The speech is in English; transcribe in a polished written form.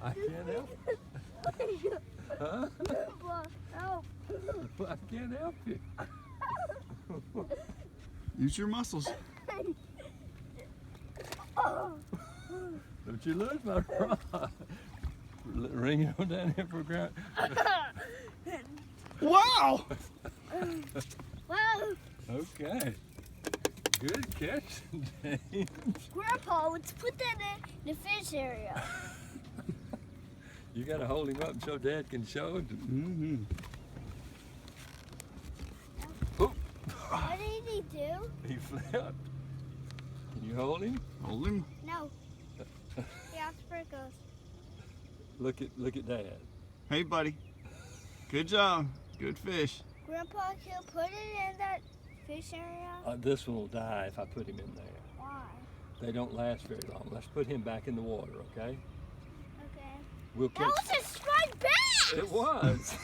I can't help it. Huh? Help. I can't help you. Use your muscles. Don't you lose my rod. Ring it on down here for ground. Wow! Wow. Okay. Good catch, James. Grandpa, let's put that in the fish area. You gotta hold him up so Dad can show it. Mm-hmm. Oh, What did he do? he flipped. Can you hold him? Hold him. No. He has sprinkles. Look at Dad. Hey, buddy. Good job. Good fish. Grandpa, can you put it in that fish area? This one will die if I put him in there. Why? They don't last very long. Let's put him back in the water, okay? Okay. We'll That catch. was a striped bass! It was.